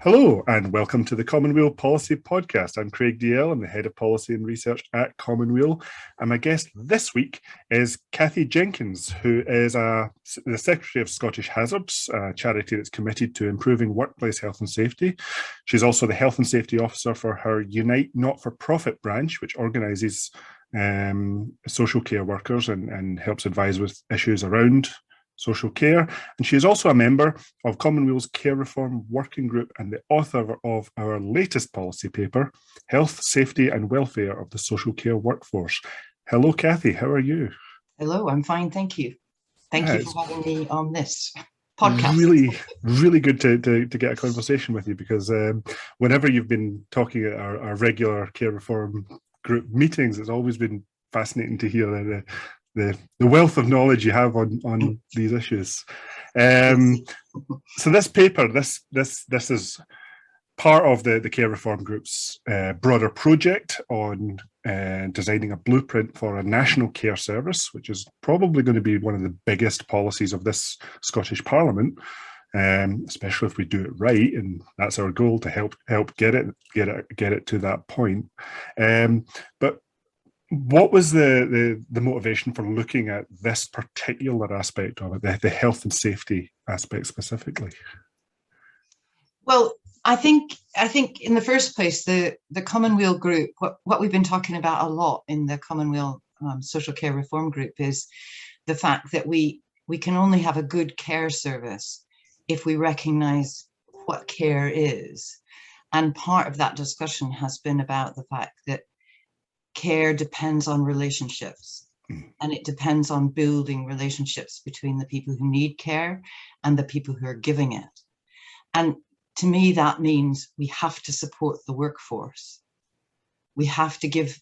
Hello and welcome to the Common Weal Policy Podcast. I'm Craig DL, I'm the Head of Policy and Research at Common Weal, and my guest this week is Cathy Jenkins, who is the Secretary of Scottish Hazards, a charity that's committed to improving workplace health and safety. She's also the Health and Safety Officer for her Unite not-for-profit branch, which organises social care workers and helps advise with issues around social care, and she is also a member of Common Weal's Care Reform Working Group and the author of our latest policy paper, Health, Safety and Welfare of the Social Care Workforce. Hello, Cathy, how are you? Hello, I'm fine, thank you. Thank you for having me on this podcast. Really good to get a conversation with you, because whenever you've been talking at our regular Care Reform Group meetings, it's always been fascinating to hear the wealth of knowledge you have on these issues. So this paper, this is part of the Care Reform Group's broader project on designing a blueprint for a national care service, which is probably going to be one of the biggest policies of this Scottish Parliament, especially if we do it right, and that's our goal, to help get it to that point. But what was the motivation for looking at this particular aspect of it, the health and safety aspect specifically? Well, I think in the first place, the Common Weal Group, what we've been talking about a lot in the Common Weal Social Care Reform Group is the fact that we can only have a good care service if we recognise what care is. And part of that discussion has been about the fact that care depends on relationships, and it depends on building relationships between the people who need care and the people who are giving it. And to me, that means we have to support the workforce. We have to give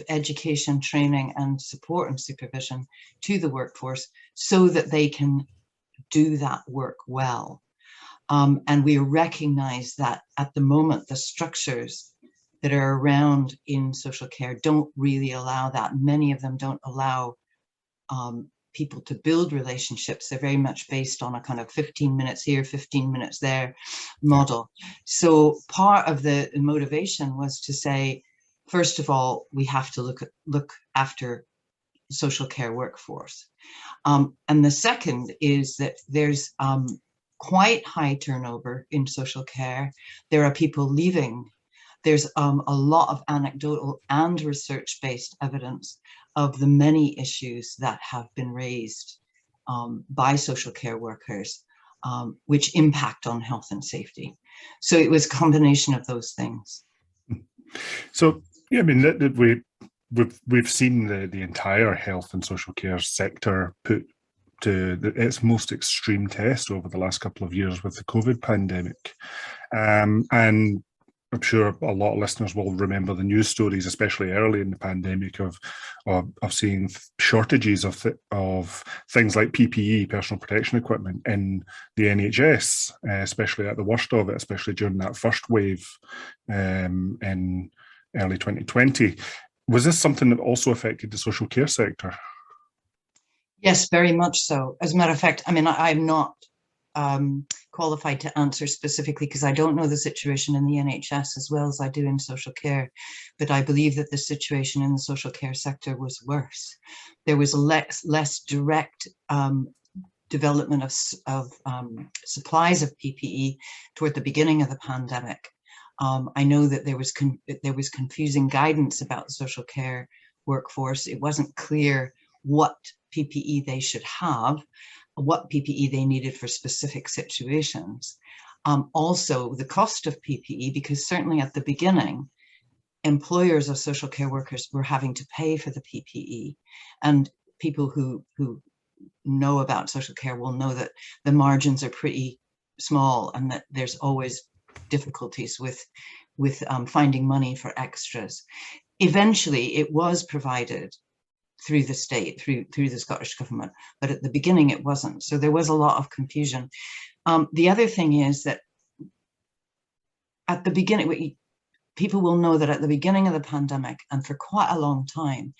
education, training and support and supervision to the workforce so that they can do that work well. And we recognize that at the moment, the structures that are around in social care don't really allow that. Many of them don't allow people to build relationships. They're very much based on a kind of 15 minutes here, 15 minutes there model. So part of the motivation was to say, first of all, we have to look after social care workforce. And the second is that there's quite high turnover in social care. There are people leaving. There's a lot of anecdotal and research-based evidence of the many issues that have been raised by social care workers, which impact on health and safety. So it was a combination of those things. So, yeah, I mean, we've seen the entire health and social care sector put to its most extreme test over the last couple of years with the COVID pandemic, and I'm sure a lot of listeners will remember the news stories, especially early in the pandemic, of seeing shortages of things like PPE, personal protection equipment, in the NHS, especially at the worst of it, especially during that first wave in early 2020. Was this something that also affected the social care sector? Yes, very much so. As a matter of fact, I mean, I'm not qualified to answer specifically because I don't know the situation in the NHS as well as I do in social care, but I believe that the situation in the social care sector was worse. There was less direct development of supplies of PPE toward the beginning of the pandemic. I know that there was confusing guidance about the social care workforce. It wasn't clear what PPE they should have, what PPE they needed for specific situations. Also, the cost of PPE, because certainly at the beginning, employers of social care workers were having to pay for the PPE. And people who know about social care will know that the margins are pretty small and that there's always difficulties with finding money for extras. Eventually, it was provided through the state, through the Scottish government, but at the beginning it wasn't. So there was a lot of confusion. The other thing is that at the beginning, people will know that at the beginning of the pandemic and for quite a long time,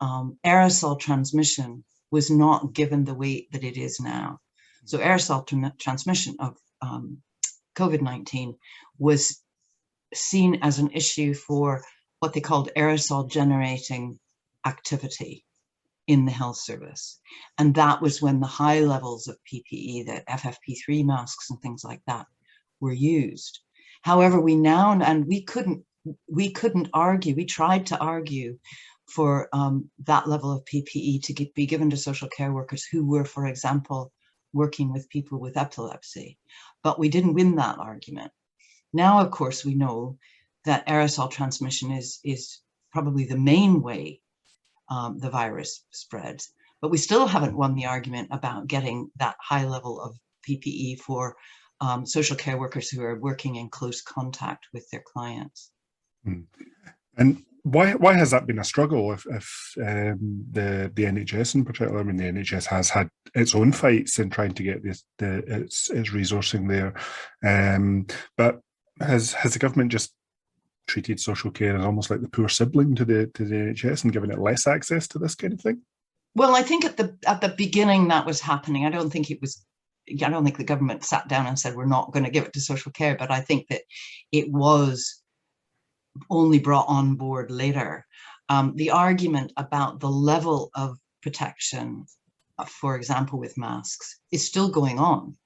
aerosol transmission was not given the weight that it is now. So aerosol transmission of COVID-19 was seen as an issue for what they called aerosol generating activity in the health service. And that was when the high levels of PPE, the FFP3 masks and things like that, were used. However, we couldn't argue, we tried to argue for that level of PPE to be given to social care workers who were, for example, working with people with epilepsy, but we didn't win that argument. Now, of course, we know that aerosol transmission is probably the main way the virus spreads, but we still haven't won the argument about getting that high level of PPE for social care workers who are working in close contact with their clients. And why has that been a struggle? If the NHS in particular, I mean, the NHS has had its own fights in trying to get its resourcing there, but has the government just treated social care as almost like the poor sibling to the NHS and given it less access to this kind of thing? Well, I think at the beginning that was happening. I don't think the government sat down and said we're not going to give it to social care, but I think that it was only brought on board later. The argument about the level of protection, for example, with masks, is still going on.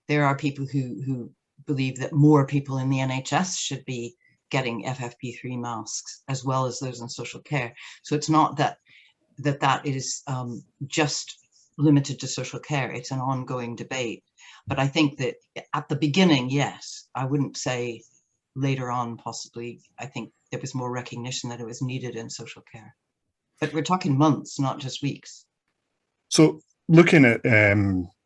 There are people who believe that more people in the NHS should be getting FFP3 masks as well as those in social care. So it's not that is just limited to social care. It's an ongoing debate. But I think that at the beginning, yes, I wouldn't say later on, possibly. I think there was more recognition that it was needed in social care. But we're talking months, not just weeks. So looking at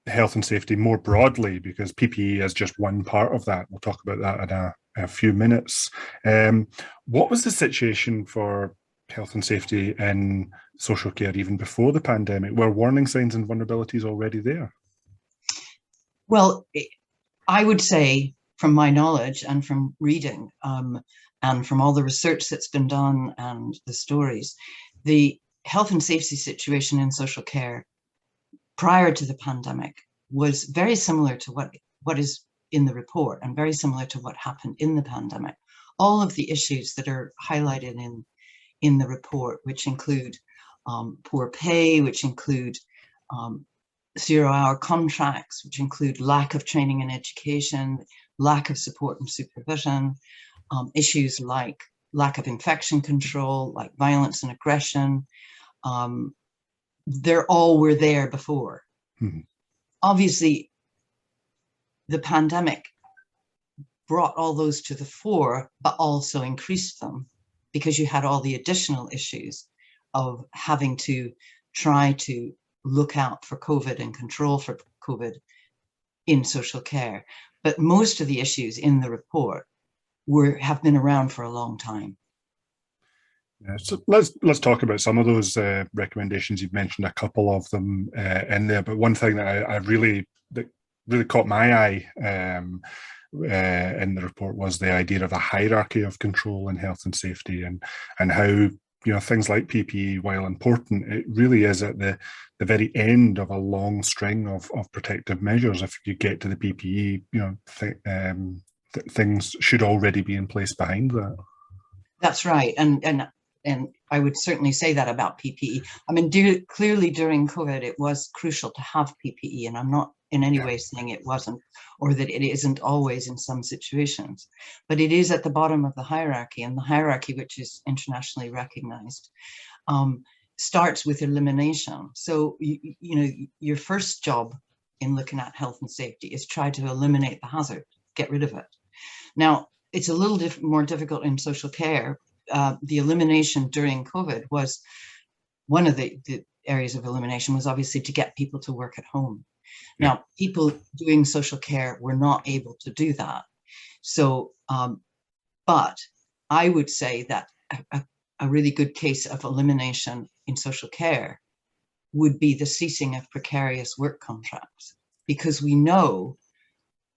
health and safety more broadly, because PPE is just one part of that. We'll talk about that in a few minutes. What was the situation for health and safety in social care even before the pandemic? Were warning signs and vulnerabilities already there? Well, I would say, from my knowledge and from reading and from all the research that's been done and the stories, the health and safety situation in social care prior to the pandemic was very similar to what is in the report and very similar to what happened in the pandemic. All of the issues that are highlighted in the report, which include poor pay, which include 0-hour contracts, which include lack of training and education, lack of support and supervision, issues like lack of infection control, like violence and aggression, they all were there before. Mm-hmm. Obviously, the pandemic brought all those to the fore, but also increased them because you had all the additional issues of having to try to look out for COVID and control for COVID in social care. But most of the issues in the report have been around for a long time. Yeah, so let's talk about some of those recommendations. You've mentioned a couple of them in there, but one thing that really caught my eye in the report was the idea of a hierarchy of control in health and safety, and how things like PPE, while important, it really is at the very end of a long string of protective measures. If you get to the PPE, things should already be in place behind that. That's right, and I would certainly say that about PPE. I mean, clearly during COVID, it was crucial to have PPE, and I'm not in any way saying it wasn't, or that it isn't always in some situations, but it is at the bottom of the hierarchy, and the hierarchy, which is internationally recognized, starts with elimination. So, your first job in looking at health and safety is try to eliminate the hazard, get rid of it. Now, it's a little more difficult in social care. The elimination during COVID was one of the areas of elimination was obviously to get people to work at home. Now, people doing social care were not able to do that. So, but I would say that a really good case of elimination in social care would be the ceasing of precarious work contracts, because we know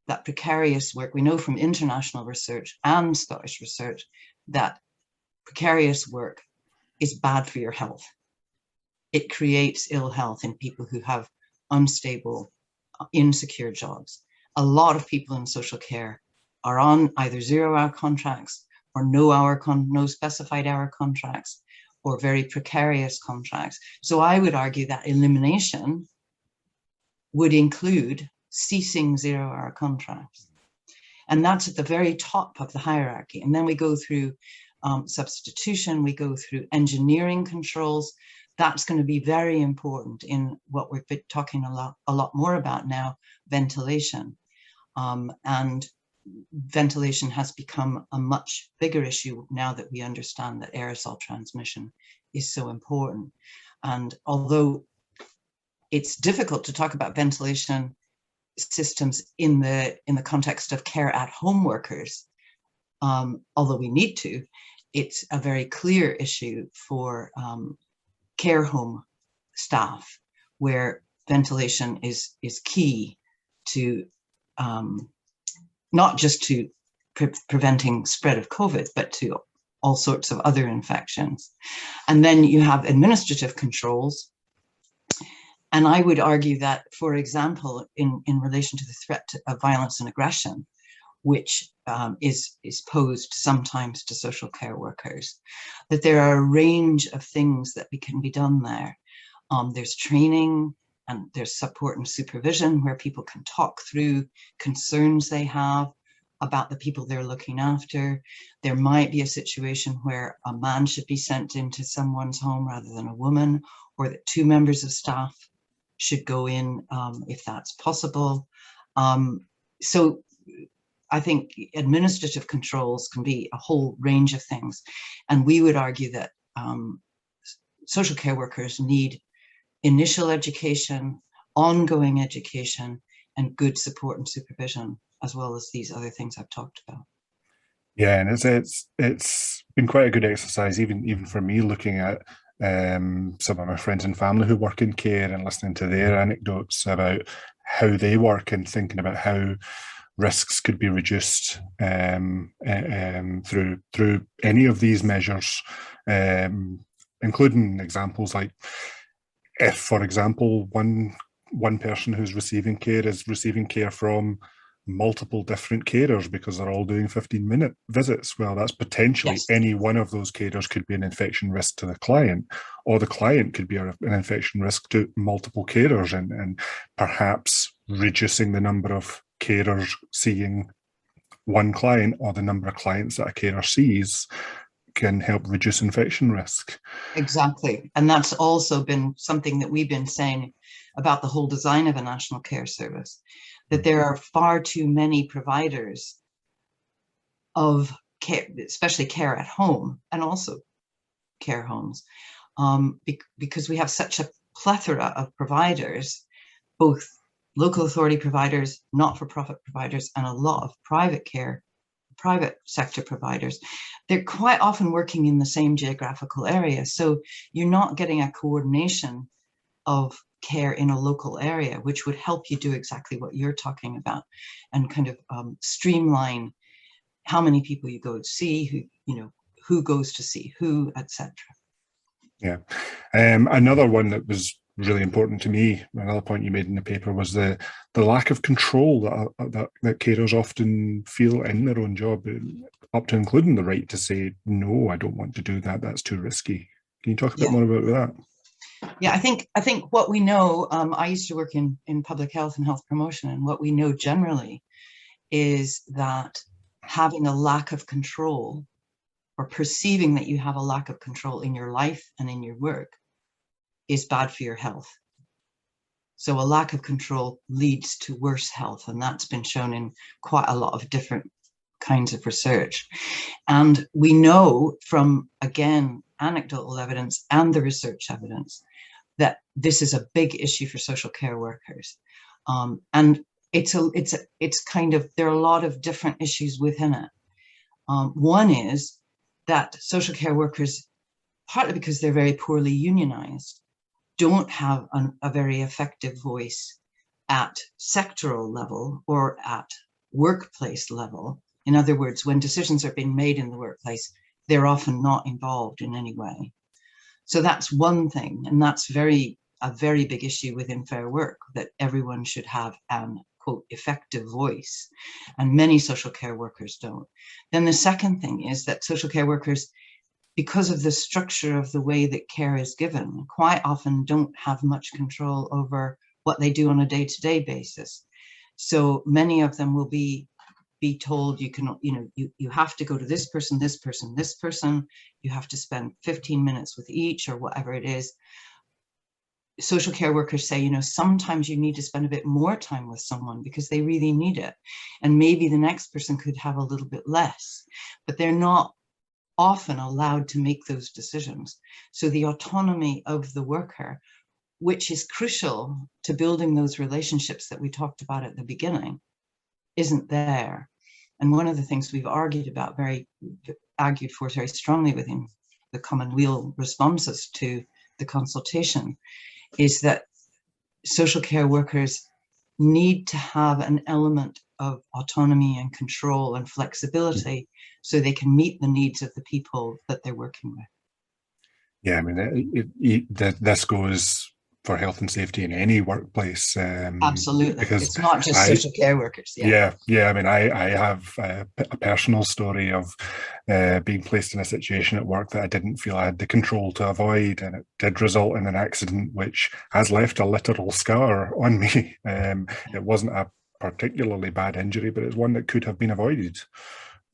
that precarious work, we know from international research and Scottish research that precarious work is bad for your health. It creates ill health in people who have unstable, insecure jobs. A lot of people in social care are on either 0-hour contracts or no specified hour contracts or very precarious contracts. So I would argue that elimination would include ceasing 0-hour contracts. And that's at the very top of the hierarchy. And then we go through substitution, we go through engineering controls. That's going to be very important in what we've been talking a lot more about now, ventilation. And ventilation has become a much bigger issue now that we understand that aerosol transmission is so important. And although it's difficult to talk about ventilation systems in the context of care at home workers, although we need to, it's a very clear issue for care home staff, where ventilation is key to not just to preventing spread of COVID, but to all sorts of other infections. And then you have administrative controls. And I would argue that, for example, in relation to the threat of violence and aggression, which is posed sometimes to social care workers, that there are a range of things that can be done there. There's training and there's support and supervision where people can talk through concerns they have about the people they're looking after. There might be a situation where a man should be sent into someone's home rather than a woman, or that 2 members of staff should go in if that's possible. So I think administrative controls can be a whole range of things. And we would argue that social care workers need initial education, ongoing education, and good support and supervision, as well as these other things I've talked about. Yeah, and it's been quite a good exercise, even for me, looking at some of my friends and family who work in care and listening to their anecdotes about how they work and thinking about how risks could be reduced through any of these measures, including examples like, if, for example, one person who's receiving care is receiving care from multiple different carers because they're all doing 15-minute visits, well, that's potentially, yes, any one of those carers could be an infection risk to the client, or the client could be an infection risk to multiple carers, and perhaps reducing the number of carers seeing one client, or the number of clients that a carer sees, can help reduce infection risk. Exactly. And that's also been something that we've been saying about the whole design of a national care service, that there are far too many providers of care, especially care at home and also care homes, because we have such a plethora of providers, both local authority providers, not-for-profit providers, and a lot of private sector providers. They're quite often working in the same geographical area. So you're not getting a coordination of care in a local area, which would help you do exactly what you're talking about, and kind of streamline how many people you go to see, who goes to see who, etc. Yeah. Another one that was really important to me, another point you made in the paper, was the lack of control that carers often feel in their own job, up to including the right to say, no, I don't want to do that, that's too risky. Can you talk a bit more about that? Yeah, I think what we know, I used to work in public health and health promotion, and what we know generally is that having a lack of control, or perceiving that you have a lack of control in your life and in your work, is bad for your health. So a lack of control leads to worse health, and that's been shown in quite a lot of different kinds of research. And we know from, again, anecdotal evidence and the research evidence that this is a big issue for social care workers. And it's kind of, there are a lot of different issues within it. One is that social care workers, partly because they're very poorly unionized, don't have a very effective voice at sectoral level or at workplace level. In other words, when decisions are being made in the workplace, they're often not involved in any way. So that's one thing, and that's a very big issue within Fair Work, that everyone should have an quote, effective voice, and many social care workers don't. Then the second thing is that social care workers, because of the structure of the way that care is given, quite often don't have much control over what they do on a day-to-day basis. So many of them will be told you can, you have to go to this person, this person, this person, you have to spend 15 minutes with each, or whatever it is. Social care workers say, sometimes you need to spend a bit more time with someone because they really need it. And maybe the next person could have a little bit less, but they're not often allowed to make those decisions. So the autonomy of the worker, which is crucial to building those relationships that we talked about at the beginning, isn't there. And one of the things we've argued for very strongly within the Common Weal responses to the consultation is that social care workers need to have an element of autonomy and control and flexibility so they can meet the needs of the people that they're working with. Yeah, I mean, this goes for health and safety in any workplace. Absolutely, because it's not just social care workers. Yeah. I mean, I have a personal story of being placed in a situation at work that I didn't feel I had the control to avoid, and it did result in an accident which has left a literal scar on me. It wasn't a particularly bad injury, but it's one that could have been avoided.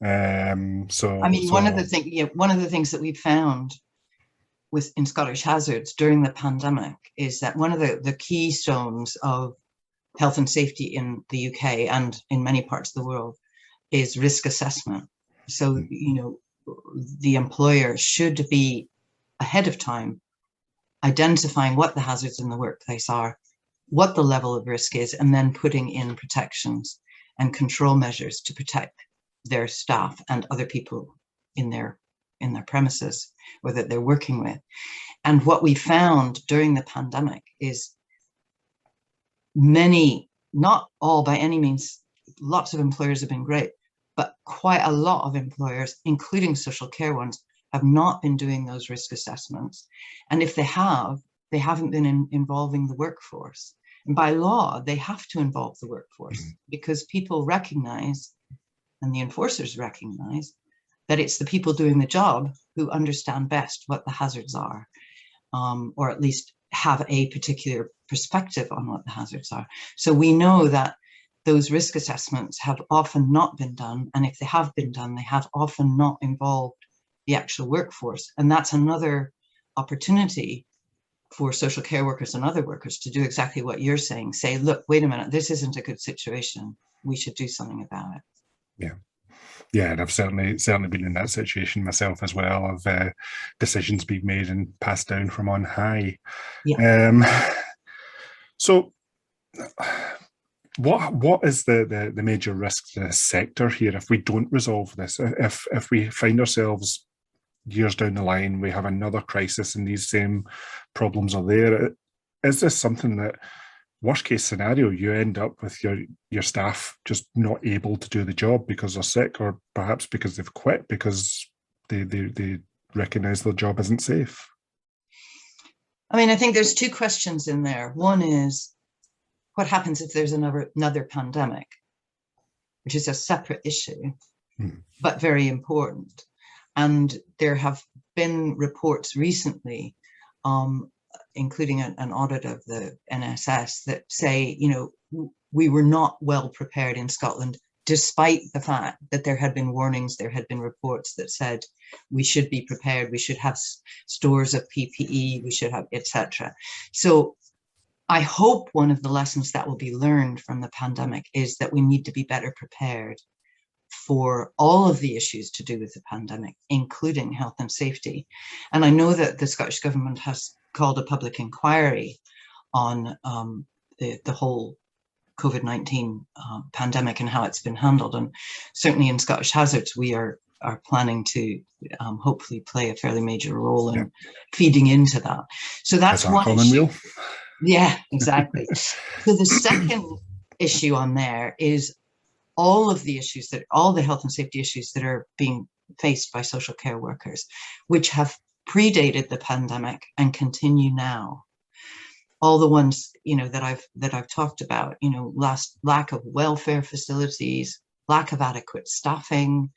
One of the things that we found in Scottish Hazards during the pandemic is that one of the keystones of health and safety in the UK and in many parts of the world is risk assessment. So, the employer should be ahead of time identifying what the hazards in the workplace are, what the level of risk is, and then putting in protections and control measures to protect their staff and other people in their premises or that they're working with. And what we found during the pandemic is many, not all by any means, lots of employers have been great, but quite a lot of employers, including social care ones, have not been doing those risk assessments. And if they haven't been involving the workforce. And by law, they have to involve the workforce because people recognize, and the enforcers recognize, that it's the people doing the job who understand best what the hazards are, or at least have a particular perspective on what the hazards are. So we know that those risk assessments have often not been done, and if they have been done, they have often not involved the actual workforce. And that's another opportunity for social care workers and other workers to do exactly what you're saying. Say, look, wait a minute, this isn't a good situation. We should do something about it. Yeah, and I've certainly been in that situation myself as well, of decisions being made and passed down from on high. Yeah. So what is the major risk to the sector here if we don't resolve this? If we find ourselves years down the line, we have another crisis and these same problems are there, is this something that, worst case scenario, you end up with your staff just not able to do the job because they're sick, or perhaps because they've quit because they recognise their job isn't safe? I think there's two questions in there. One is, what happens if there's another pandemic, which is a separate issue, but very important. And there have been reports recently, including an audit of the NSS, that say, we were not well prepared in Scotland, despite the fact that there had been warnings, there had been reports that said we should be prepared, we should have stores of PPE, we should have, etc. So I hope one of the lessons that will be learned from the pandemic is that we need to be better prepared for all of the issues to do with the pandemic, including health and safety. And I know that the Scottish Government has called a public inquiry on the whole COVID-19 pandemic and how it's been handled. And certainly in Scottish Hazards, we are planning to hopefully play a fairly major role in feeding into that. So that's one Common Weal. Yeah, exactly. So the second issue on there is all of the issues all the health and safety issues that are being faced by social care workers, which have predated the pandemic and continue now. all the ones, that I've talked about, lack of welfare facilities, lack of adequate staffing,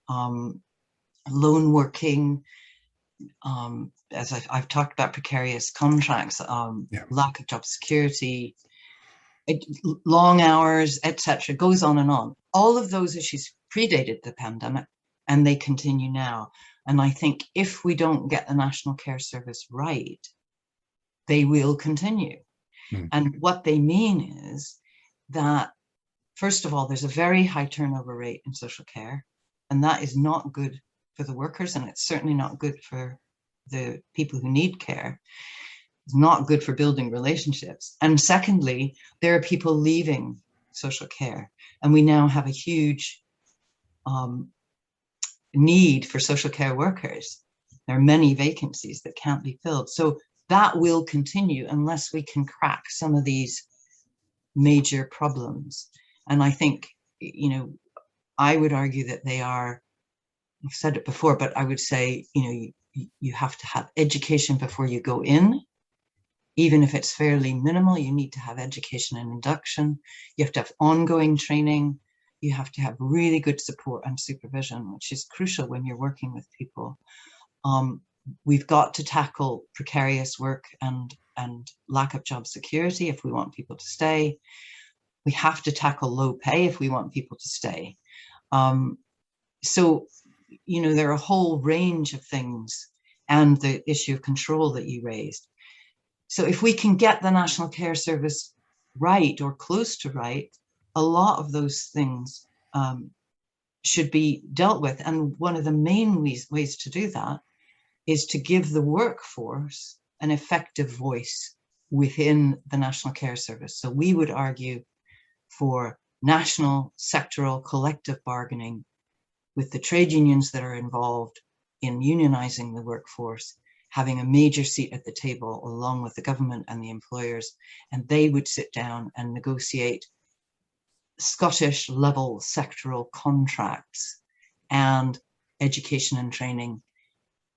lone working, as I've talked about, precarious contracts, lack of job security, long hours, etc. Goes on and on. All of those issues predated the pandemic, and they continue now. And I think if we don't get the National Care Service right, they will continue. And what they mean is that, first of all, there's a very high turnover rate in social care, and that is not good for the workers, and it's certainly not good for the people who need care. It's not good for building relationships. And secondly, there are people leaving social care, and we now have a huge need for social care workers. There are many vacancies that can't be filled. So that will continue unless we can crack some of these major problems. And I think, I would argue that they are, I've said it before, but I would say, you have to have education before you go in. Even if it's fairly minimal, you need to have education and induction. You have to have ongoing training. You have to have really good support and supervision, which is crucial when you're working with people. We've got to tackle precarious work and lack of job security if we want people to stay. We have to tackle low pay if we want people to stay. So, there are a whole range of things, and the issue of control that you raised. So if we can get the National Care Service right or close to right, a lot of those things should be dealt with. And one of the main ways to do that is to give the workforce an effective voice within the National Care Service. So we would argue for national, sectoral, collective bargaining with the trade unions that are involved in unionizing the workforce, having a major seat at the table along with the government and the employers, and they would sit down and negotiate Scottish level sectoral contracts and education and training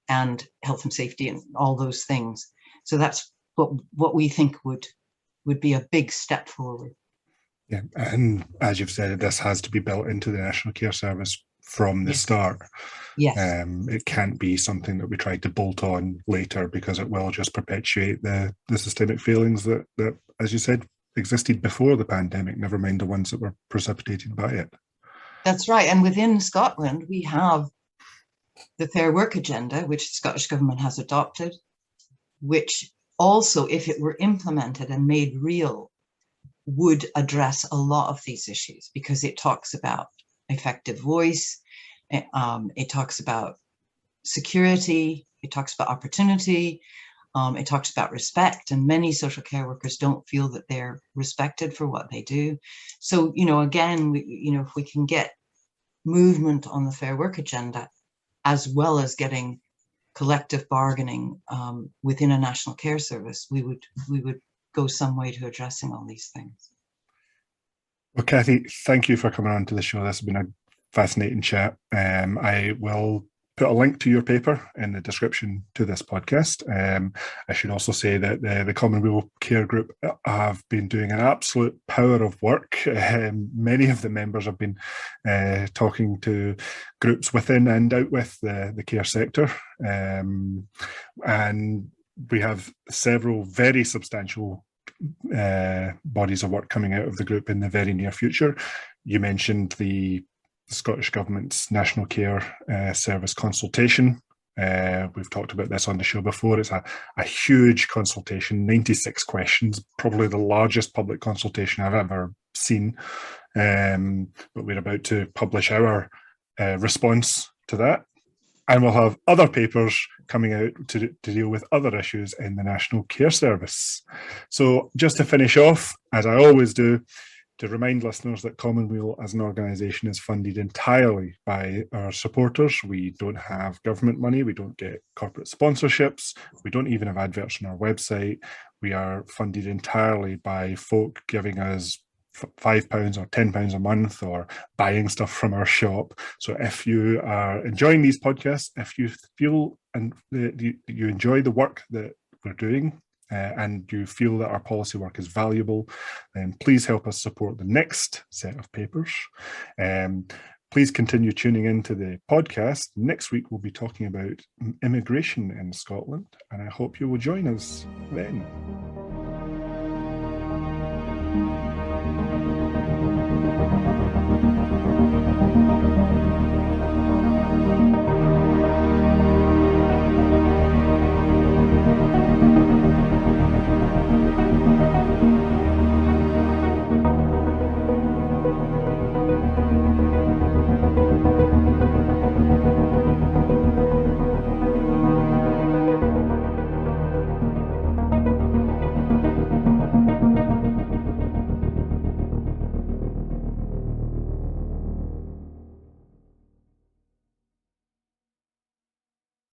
and health and safety and all those things. So that's what we think would be a big step forward. Yeah, and as you've said, this has to be built into the National Care Service from the start. Yes. It can't be something that we try to bolt on later, because it will just perpetuate the systemic failings that, as you said, existed before the pandemic, never mind the ones that were precipitated by it. That's right. And within Scotland, we have the Fair Work Agenda, which the Scottish Government has adopted, which also, if it were implemented and made real, would address a lot of these issues, because it talks about effective voice, it talks about security, it talks about opportunity, it talks about respect, and many social care workers don't feel that they're respected for what they do. So, again, if we can get movement on the Fair Work Agenda, as well as getting collective bargaining within a National Care Service, we would go some way to addressing all these things. Well, Kathy, thank you for coming on to the show. This has been a fascinating chat. I will put a link to your paper in the description to this podcast. I should also say that the Common Weal Care Group have been doing an absolute power of work. Many of the members have been talking to groups within and out with the care sector. And we have several very substantial bodies of work coming out of the group in the very near future. You mentioned the Scottish Government's National Care Service consultation. We've talked about this on the show before. It's a huge consultation, 96 questions, probably the largest public consultation I've ever seen. But we're about to publish our response to that. And we'll have other papers coming out to deal with other issues in the National Care Service. So just to finish off, as I always do, to remind listeners that Common Weal as an organisation is funded entirely by our supporters. We don't have government money, we don't get corporate sponsorships, we don't even have adverts on our website. We are funded entirely by folk giving us £5 or £10 a month, or buying stuff from our shop. So if you are enjoying these podcasts, if you feel and you enjoy the work that we're doing, and you feel that our policy work is valuable, then please help us support the next set of papers. Please continue tuning into the podcast. Next week, we'll be talking about immigration in Scotland, and I hope you will join us then.